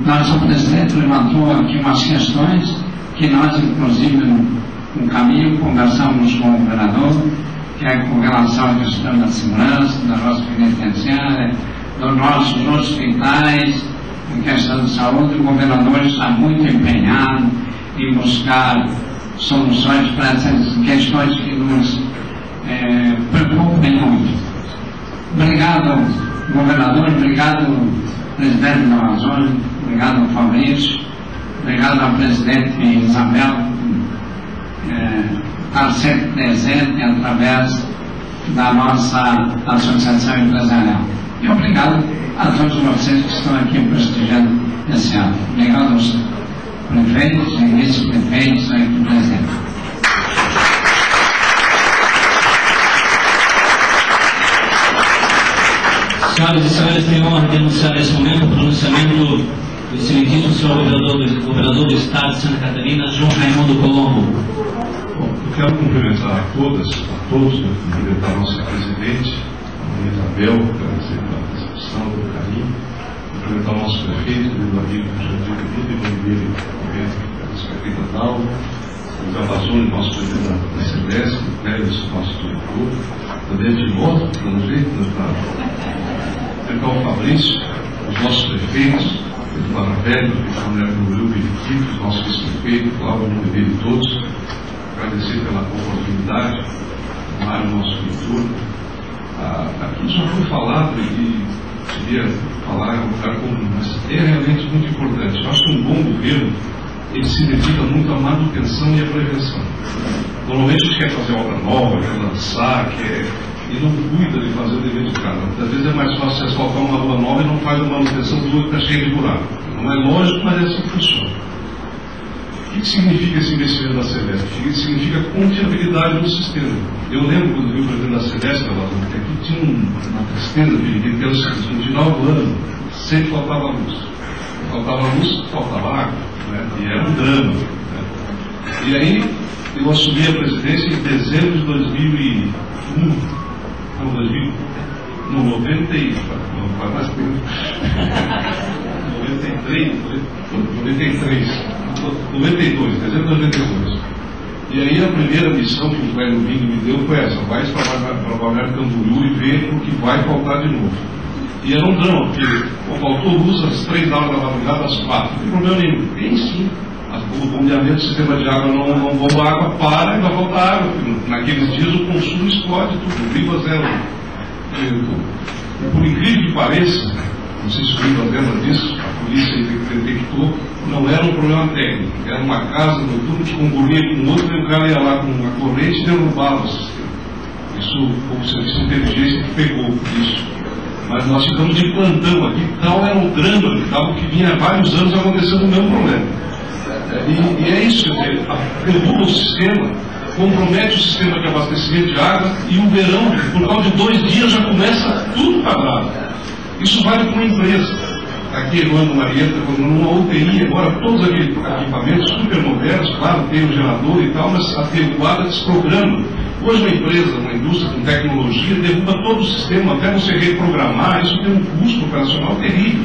Nosso presidente levantou aqui umas questões que nós, inclusive, no caminho, conversamos com o governador, que é com relação à questão da segurança, da nossa penitenciária, dos nossos hospitais, em questão de saúde. O governador está muito empenhado em buscar soluções para essas questões que nos preocupam muito. Obrigado, governador, obrigado, presidente da Amazônia, obrigado, Fabrício, obrigado à presidente Isabel, estar sempre presente através da nossa associação empresarial. E obrigado a todos vocês que estão aqui prestigiando esse ato. Obrigado aos prefeitos e vice-prefeitos aqui presentes. Senhoras e senhores, tenho a honra de anunciar nesse momento o pronunciamento do excelentíssimo senhor governador do Estado de Santa Catarina, João Raimundo Colombo. Bom, eu quero cumprimentar a todos, cumprimentar a nossa presidente, a Isabel, agradecer pela recepção, pelo carinho, cumprimentar o nosso prefeito, meu amigo Jardim Ribeiro, a prefeita Dalva, o Gavazone, nosso presidente da Celeste, o Pérez, nosso diretor, também de moto, pelo jeito, o Fabrício, os nossos prefeitos, o Maravelho, o Manuel do Benedito, os nossos vice-prefeitos, o Cláudio Monteiro e todos, agradecer pela oportunidade, o Mário, nosso diretor. Aqui já foi falado e queria falar em um lugar comum, mas é realmente muito importante. Eu acho que um bom governo ele se dedica muito à manutenção e à prevenção. Normalmente a gente quer fazer obra nova, quer lançar, e não cuida de fazer o dever de casa. Muitas vezes é mais fácil você asfaltar uma rua nova e não faz a manutenção do outro que está cheio de buraco. Não é lógico, mas é assim que funciona. O que significa esse investimento da Celeste? Significa confiabilidade no sistema. Eu lembro quando vi o presidente da Celeste, que aqui tinha uma tristeza, que era o seguinte: no final do ano sempre faltava luz. Faltava luz, faltava água, né? E era um drama. Né? E aí eu assumi a presidência em dezembro de 2001. Não, 2000. Não, 93. Não, faz mais tempo. 92, dezembro de 92. E aí a primeira missão que o velho Vini me deu foi essa: vai trabalhar em Camboriú e ver o que vai faltar de novo. E era um drama, porque faltou luz às 3 horas da madrugada, às 4. Não tem problema nenhum. Tem sim. O bombeamento do sistema de água não bomba água, para e vai faltar água. Naqueles dias o consumo explode tudo. O Riva zero. Por incrível que pareça, não sei se o Riva lembra disso, a polícia detectou, não era um problema técnico. Era uma casa noturna que concorria com outra e o cara ia lá com uma corrente e derrubava o sistema. Isso foi o serviço de inteligência que pegou isso. Mas nós ficamos de plantão aqui, tal era um drama, tal que vinha há vários anos acontecendo o mesmo problema. E é isso, quer dizer, derruba o sistema, compromete o sistema de abastecimento de água, e o verão, por causa de 2 dias, já começa tudo parado. Isso vale para uma empresa. Aqui, Eduardo Marieta, numa UTI, agora todos aqueles equipamentos super modernos, claro, tem o gerador e tal, mas a derrubada desprograma. Hoje uma empresa, uma indústria com tecnologia, derruba todo o sistema, até você reprogramar, isso tem um custo operacional terrível.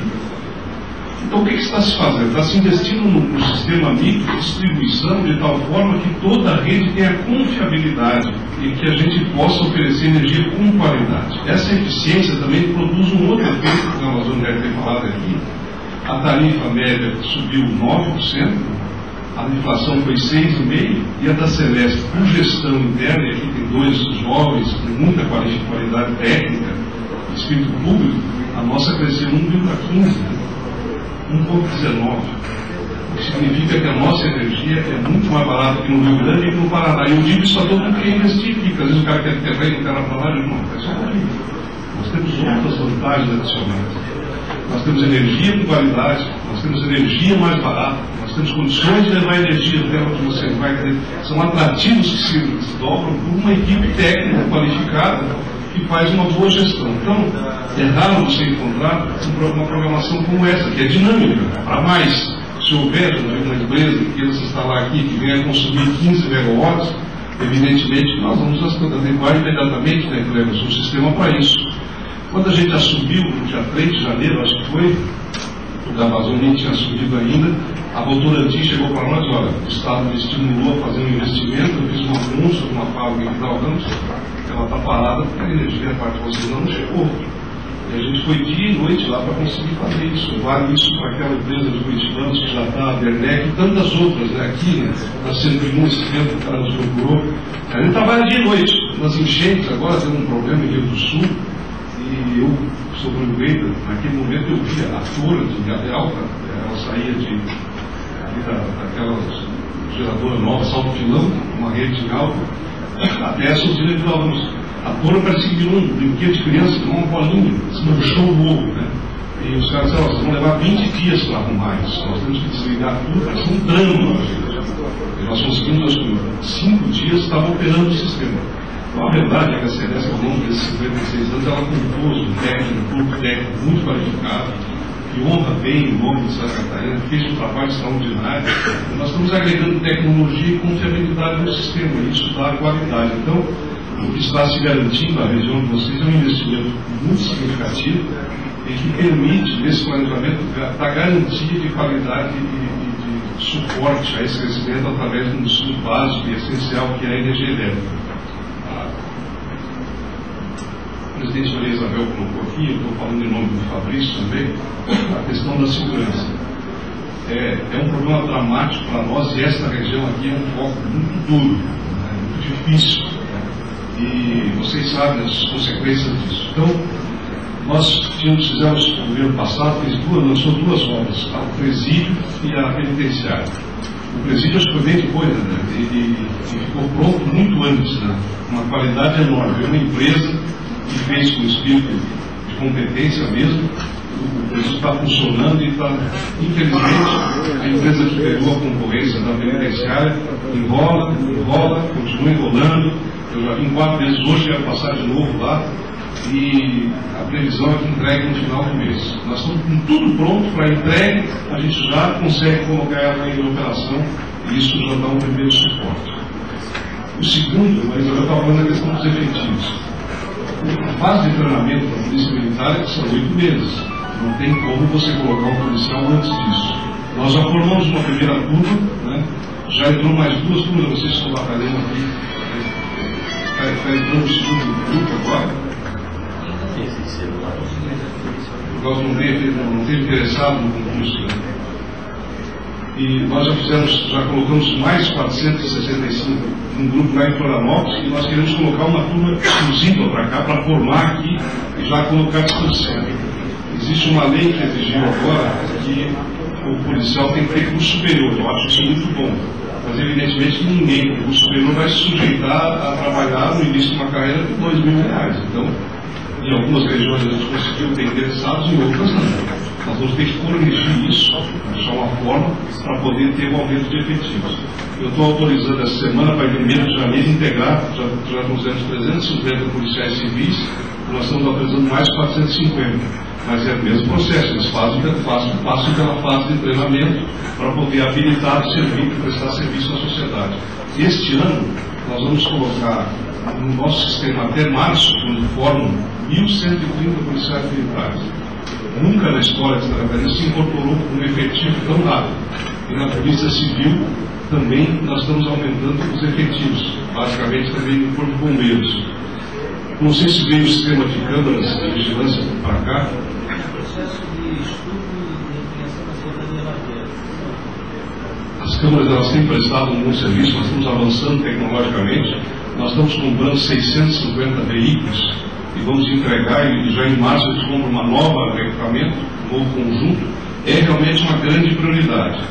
Então o que está se fazendo? Está se investindo no sistema micro de distribuição de tal forma que toda a rede tenha confiabilidade e que a gente possa oferecer energia com qualidade. Essa eficiência também produz um outro efeito que o Amazônia deve ter falado aqui. A tarifa média subiu 9%, a inflação foi 6,5%, e a da Celeste, por gestão interna, e aqui tem 2 jovens com muita qualidade técnica, espírito público, a nossa cresceu 1,15%. 1,19, o que significa que a nossa energia é muito mais barata que no Rio Grande e que no Paraná. E eu digo isso a todo mundo que investir, porque às vezes o cara quer terreno, o cara trabalha, não, é só para mim. Nós temos outras vantagens adicionais. Nós temos energia com qualidade, nós temos energia mais barata, nós temos condições de levar energia até onde você vai querer. São atrativos que se dobram por uma equipe técnica qualificada que faz uma boa gestão. Então, é raro você encontrar uma programação como essa, que é dinâmica, para mais. Se houver uma empresa que queira se instalar aqui, que venha consumir 15 megawatts, evidentemente que nós vamos adequar imediatamente, né, que leva o seu sistema para isso. Quando a gente assumiu, no dia 3 de janeiro, acho que foi, o da Amazônia nem tinha assumido ainda, a Votorantim chegou para nós: olha, o Estado me estimulou a fazer um investimento, eu fiz um anúncio de uma fábrica em Dalgamos, ela está parada porque a energia, a parte de vocês não chegou. E a gente foi dia e noite lá para conseguir fazer isso. Vale isso para aquela empresa de curitibanos que já está, a Bernec e tantas outras, né? Aqui, né? Na 101, esse tempo que o cara nos procurou. A gente trabalha dia e noite. Nas enchentes, agora tem um problema em Rio do Sul, e eu sou prefeito, naquele momento eu via a torre de Ilha Alta, ela saía daquela geradora nova, Salto Filão, uma rede de alta, até essa usina de Dalgamos. A torre parecia que virou um brinquedo de criança, com uma bolinha, se manchou o ovo, né? E os caras disseram: vocês vão levar 20 dias para arrumar isso, nós temos que desligar tudo, vai ser um drama para a gente. E nós conseguimos, acho que 5 dias estava operando o sistema. Então a verdade é que a Celeste, ao longo desses 56 anos, ela compôs um técnico grupo técnico muito qualificado, que honra bem o nome de Santa Catarina, fez um trabalho extraordinário. Nós estamos agregando tecnologia e confiabilidade no sistema, e isso dá qualidade. Então, o que está se garantindo na região de vocês é um investimento muito significativo e que permite, nesse planejamento, dar garantia de qualidade e de suporte a esse crescimento através de um estudo básico e essencial que é a energia elétrica. A presidente Maria Isabel colocou aqui, eu estou falando em nome do Fabrício também, a questão da segurança. É um problema dramático para nós e esta região aqui é um foco muito duro, muito difícil. E vocês sabem as consequências disso. Então, nós fizemos no governo passado, lançou duas obras, o presídio e a penitenciária. O presídio acho que foi bem depois, né? E ficou pronto muito antes, né? Uma qualidade enorme. Uma empresa que fez com espírito de competência mesmo, o presídio está funcionando e está, infelizmente, a empresa que pegou a concorrência da penitenciária enrola, continua enrolando. Eu já vim 4 vezes hoje, quero passar de novo lá, e a previsão é que entregue no final do mês. Nós estamos com tudo pronto para entregue, a gente já consegue colocar ela em operação, e isso já dá um primeiro suporte. O segundo, mas eu estava falando da questão dos efetivos. A fase de treinamento da Polícia Militar são 8 meses. Não tem como você colocar um policial antes disso. Nós já formamos uma primeira turma, né? Já entrou mais 2 turmas, vocês estão batalhando aqui. Está entrando o segundo grupo agora. Nós não teve interessado no concurso, né? E nós já colocamos mais 465 num grupo lá em Florianópolis, e nós queremos colocar uma turma exclusiva para cá, para formar aqui e já colocar à disposição. Existe uma lei que exigiu agora que o policial tem que ter curso superior. Eu acho isso muito bom. Mas evidentemente ninguém com curso superior vai se sujeitar a trabalhar no início de uma carreira de R$2.000. Então, em algumas regiões a gente conseguiu ter interessados, em outras não. Nós vamos ter que corrigir isso, achar uma forma para poder ter um aumento de efetivos. Eu estou autorizando essa semana, para em 1º de janeiro, integrar, já fizemos 350 policiais civis, nós estamos autorizando mais 450. Mas é o mesmo processo, eles passam pela fase de treinamento para poder habilitar o serviço, prestar serviço à sociedade. Este ano, nós vamos colocar no nosso sistema até março, quando formam 1.130 policiais militares. Nunca na história de Santa Catarina se incorporou um efetivo tão rápido. E na Polícia Civil também nós estamos aumentando os efetivos, basicamente também no Corpo de Bombeiros. Não sei se veio o sistema de câmaras de vigilância para cá. As câmaras elas têm prestado um bom serviço, nós estamos avançando tecnologicamente, nós estamos comprando 650 veículos e vamos entregar, e já em março eles compram uma nova equipamento, um novo conjunto. É realmente uma grande prioridade.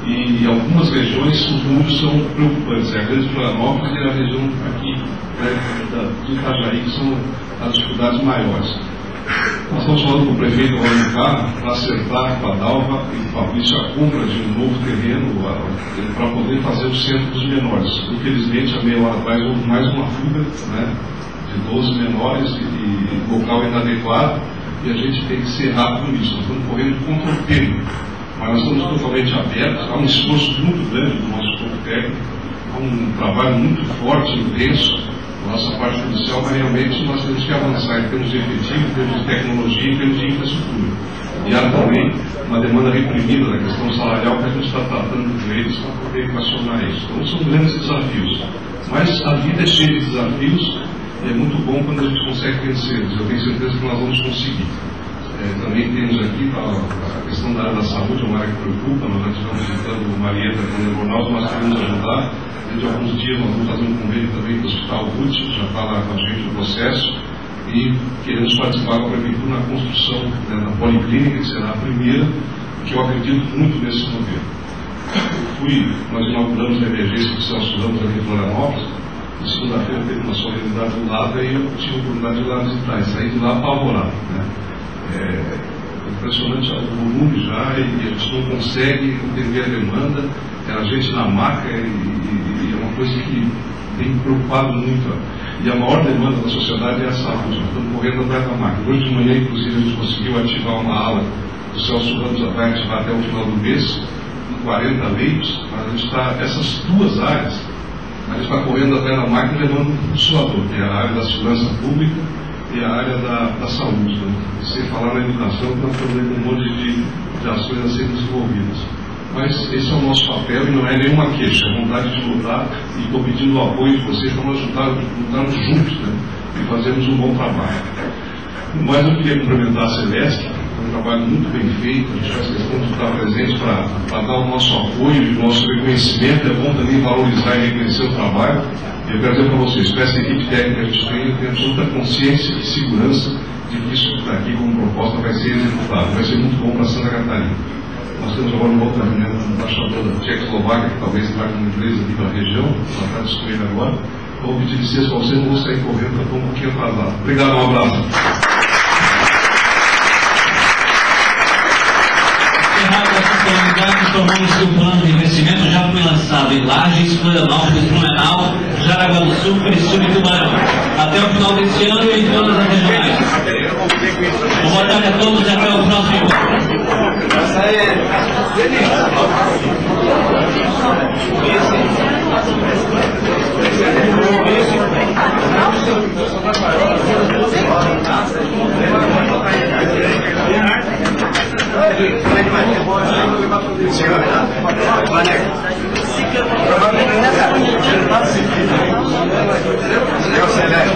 E em algumas regiões os números são preocupantes. É a Grande Florianópolis e a região aqui de Itajaí, que são as dificuldades maiores. Nós estamos falando com o prefeito Alencar para acertar com a Dalva e o Fabrício a compra de um novo terreno para poder fazer o centro dos menores. Infelizmente, a meia hora atrás houve mais uma fuga, né, de 12 menores e local inadequado, e a gente tem que ser rápido nisso. Nós estamos correndo contra o tempo, mas nós estamos totalmente abertos. Há um esforço muito grande do nosso corpo técnico, há um trabalho muito forte, intenso, da nossa parte policial, mas realmente nós temos que avançar em termos de efetivo, em termos de tecnologia, em termos de infraestrutura. E há também uma demanda reprimida da questão salarial que a gente está tratando com eles para poder equacionar isso. Então são grandes desafios. Mas a vida é cheia de desafios e é muito bom quando a gente consegue vencê-los. Eu tenho certeza que nós vamos conseguir. Também temos aqui a questão da área da saúde, é uma área que preocupa. Nós já estivemos visitando o Marieta com o Ronaldo, nós queremos ajudar. Dentro de alguns dias nós vamos fazer um convênio também com o Hospital RUT, já está lá com a gente no processo, e queremos participar com a Prefeitura na construção da Policlínica, que será a primeira, que eu acredito muito nesse modelo. Nós inauguramos a emergência do Celso Ramos ali em Florianópolis, e segunda-feira teve uma solenidade do lado, e eu tive a oportunidade de ir lá visitar, e saí de lá apavorado, né? Impressionante o volume já, e a gente não consegue entender a demanda, é a gente na maca, e é uma coisa que tem me preocupado muito. E a maior demanda da sociedade é a saúde. Estamos correndo atrás da máquina. Hoje de manhã, inclusive, a gente conseguiu ativar uma ala do Celso Ramos vai ativar até o final do mês, 40 leitos, mas a gente está, essas duas áreas, a gente está correndo atrás da máquina levando um suador, que é a área da segurança pública e a área da saúde. Né? Sem falar na educação, que nós estamos com um monte de ações a serem desenvolvidas. Mas esse é o nosso papel e não é nenhuma queixa, é vontade de lutar, e estou pedindo o apoio de vocês para nós lutarmos juntos, né? E fazermos um bom trabalho. Mas eu queria cumprimentar a Celeste, é um trabalho muito bem feito, a gente faz questão de estar presente para dar o nosso apoio e o nosso reconhecimento. É bom também valorizar e reconhecer o trabalho. E eu quero dizer para vocês, com essa equipe técnica que a gente tem absoluta consciência e segurança de que isso que está aqui como proposta vai ser executado, vai ser muito bom para Santa Catarina. Nós temos agora uma outra reunião com o embaixador da Tchecoslováquia, que talvez traga uma empresa aqui para a região, para estar discutindo agora. Vou pedir licença para vocês, não vou sair correndo, para estar um pouquinho atrasado. Obrigado, um abraço. Informamos que o plano de investimento já foi lançado em Lages, Florianópolis, Blumenau, Jaraguá do Sul, Criciúma e Tubarão. Até o final deste ano e em todas as regionais. Boa tarde a todos e até o próximo encontro. Senhor Celeste,